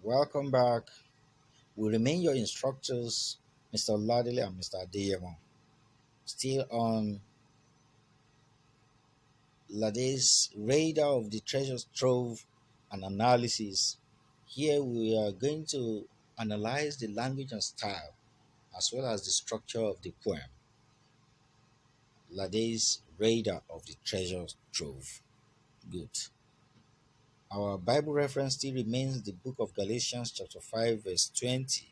Welcome back. We remain your instructors, Mr. Ladele and Mr. Adeyemo. Still on Lade's radar of the treasures trove and analysis. Here we are going to analyze the language and style as well as the structure of the poem. Lade's radar of the treasures trove. Good. Our Bible reference still remains the book of Galatians, chapter 5, verse 20.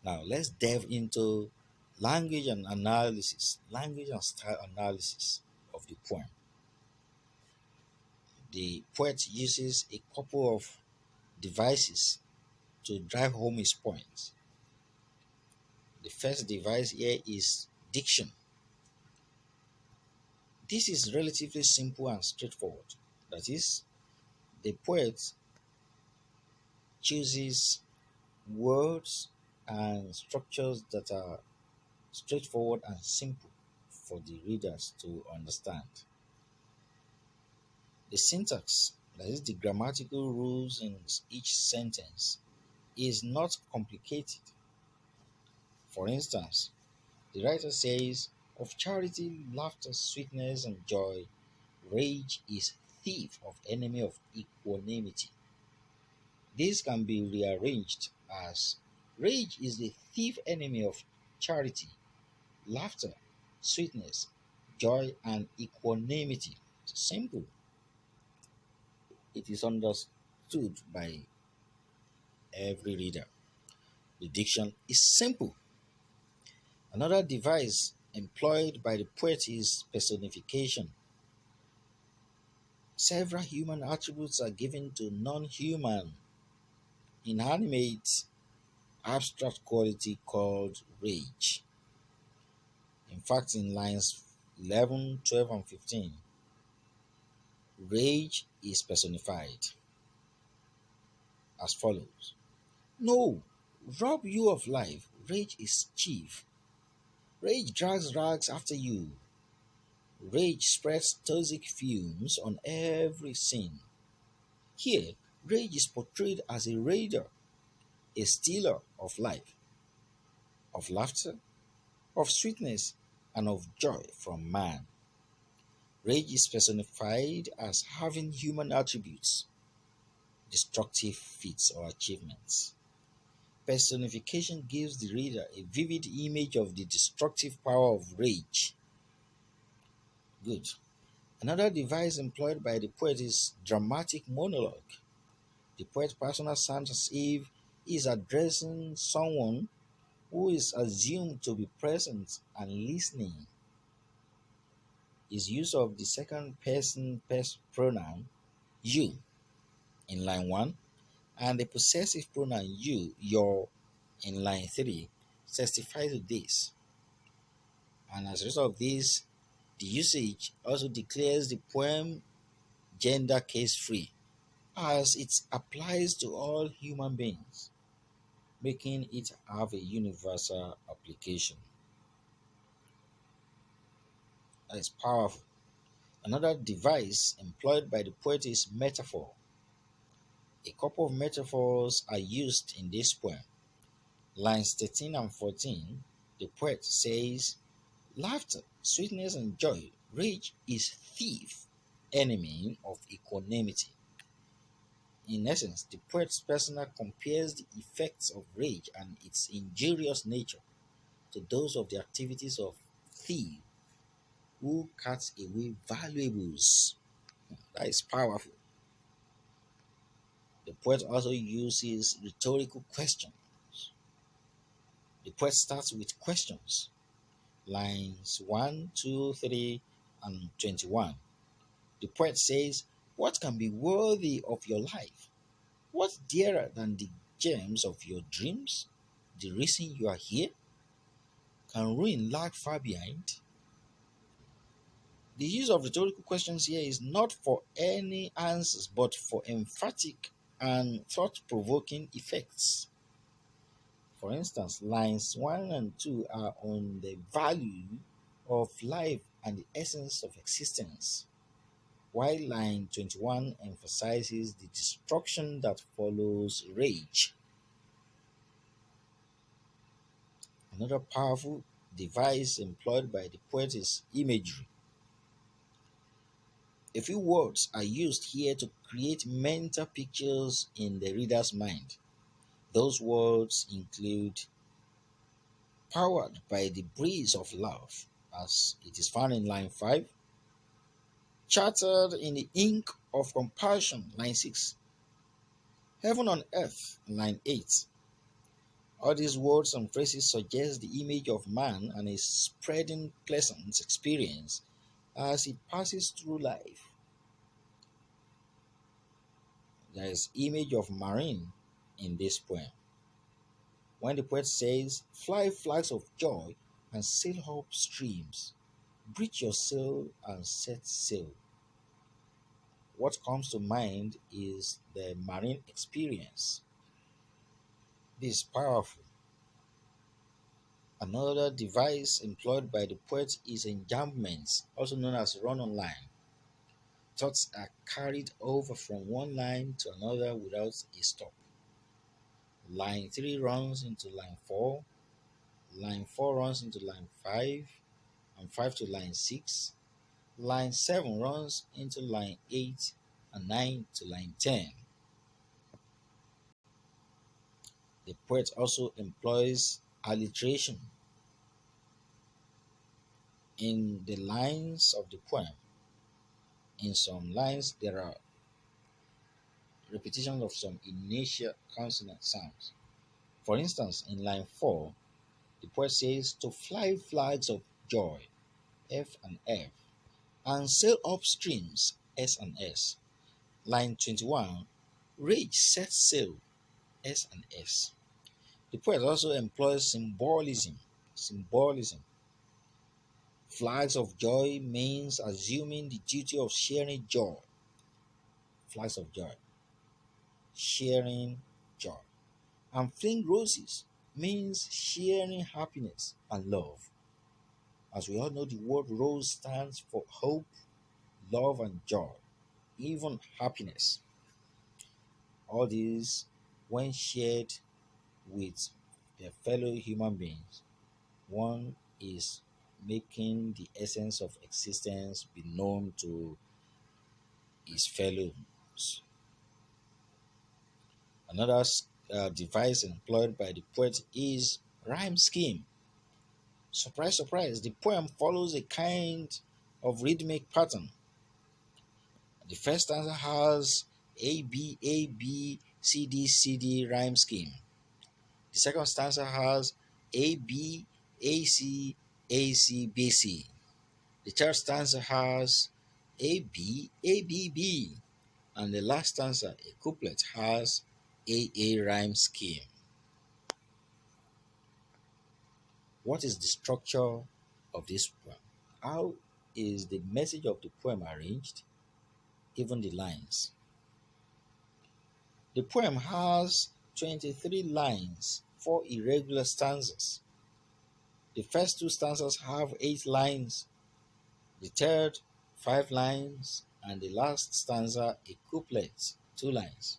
Now let's delve into language and style analysis of the poem. The poet uses a couple of devices to drive home his point. The first device here is diction. This is relatively simple and straightforward. That is, the poet chooses words and structures that are straightforward and simple for the readers to understand. The syntax, that is, the grammatical rules in each sentence, is not complicated. For instance, the writer says, "Of charity, laughter, sweetness, and joy, rage is thief of enemy of equanimity." This can be rearranged as rage is the thief enemy of charity, laughter, sweetness, joy, and equanimity. It's simple. It is understood by every reader. The diction is simple. Another device employed by the poet is personification. Several human attributes are given to non human, inanimate, abstract quality called rage. In fact, in lines 11, 12, and 15, rage is personified as follows: "No, rob you of life, rage is chief. Rage drags rags after you. Rage spreads toxic fumes on every scene." Here, rage is portrayed as a raider, a stealer of life, of laughter, of sweetness, and of joy from man. Rage is personified as having human attributes, destructive feats or achievements. Personification gives the reader a vivid image of the destructive power of rage. Good. Another device employed by the poet is dramatic monologue. The poet's persona sounds as if he is addressing someone who is assumed to be present and listening. His use of the second person pronoun you in line 1 and the possessive pronoun you, your in line 3 testify to this. And as a result of this, the usage also declares the poem gender case free as it applies to all human beings, making it have a universal application. That is powerful. Another device employed by the poet is metaphor. A couple of metaphors are used in this poem. Lines 13 and 14, the poet says, "Laughter, sweetness, and joy, rage is thief, enemy of equanimity." In essence, the poet's persona compares the effects of rage and its injurious nature to those of the activities of thief who cuts away valuables. That is powerful. The poet also uses rhetorical questions. The poet starts with questions. Lines 1, 2, 3, and 21. The poet says, "What can be worthy of your life? What dearer than the gems of your dreams? The reason you are here? Can ruin lag far behind?" The use of rhetorical questions here is not for any answers but for emphatic and thought provoking effects. For instance, lines 1 and 2 are on the value of life and the essence of existence. while line 21 emphasizes the destruction that follows rage. Another powerful device employed by the poet is imagery. A few words are used here to create mental pictures in the reader's mind. Those words include powered by the breeze of love, as it is found in line 5, chartered in the ink of compassion, line 6, heaven on earth, line 8. All these words and phrases suggest the image of man and his spreading pleasant experience as he passes through life. There is image of marine in this poem. When the poet says, fly flags of joy and sail up streams, breach your sail and set sail. What comes to mind is the marine experience. This is powerful. Another device employed by the poet is enjambments, also known as run on line. Thoughts are carried over from one line to another without a stop. Line 3 runs into line 4, line 4 runs into line 5, and 5 to line 6. Line 7 runs into line 8, and 9 to line 10. The poet also employs alliteration in the lines of the poem. In some lines, there are repetitions of some initial consonant sounds. For instance, in line 4, the poet says, to fly flags of joy, F and F, and sail up streams, S and S. Line 21, rage set sail, S and S. The poet also employs symbolism. Symbolism. Flags of joy means assuming the duty of sharing joy. Flags of joy. Sharing joy. And fling roses means sharing happiness and love. As we all know, the word rose stands for hope, love, and joy, even happiness. All these, when shared with their fellow human beings, one is making the essence of existence be known to his fellows. Another device employed by the poet is rhyme scheme. Surprise, surprise, the poem follows a kind of rhythmic pattern. The first stanza has A B A B C D C D rhyme scheme. The second stanza has A B A C A C B C. The third stanza has A B A B B, and the last stanza, a couplet, has A rhyme scheme. What is the structure of this poem? How is the message of the poem arranged? Even the lines. The poem has 23 lines, 4 irregular stanzas. The first two stanzas have 8 lines, the third 5 lines, and the last stanza a couplet, 2 lines.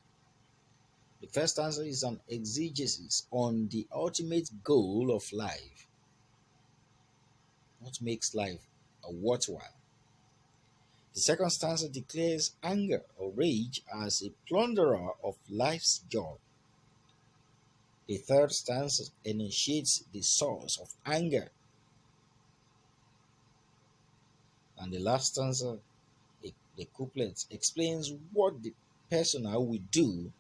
The first stanza is an exegesis on the ultimate goal of life. What makes life a worthwhile? The second stanza declares anger or rage as a plunderer of life's joy. The third stanza enunciates the source of anger. And the last stanza, the couplet, explains what the persona will do,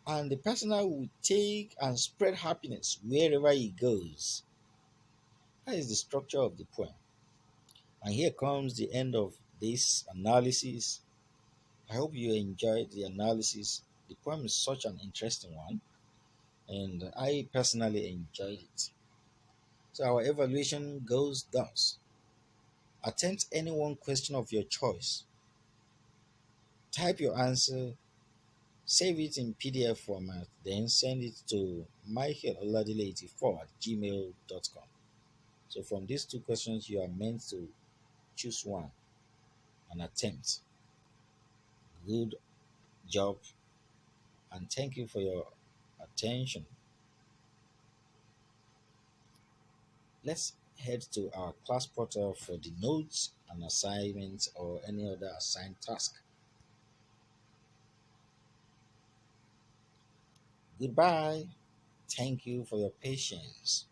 and the persona will take and spread happiness wherever he goes. That is the structure of the poem. And here comes the end of this analysis. I hope you enjoyed the analysis. The poem is such an interesting one, and I personally enjoyed it. So our evaluation goes thus. Attempt any one question of your choice. Type your answer, save it in PDF format, then send it to michaeloladile84@gmail.com. So from these two questions, you are meant to choose one and attempt. Good job, and thank you for your attention. Let's head to our class portal for the notes and assignments or any other assigned task. Goodbye. Thank you for your patience.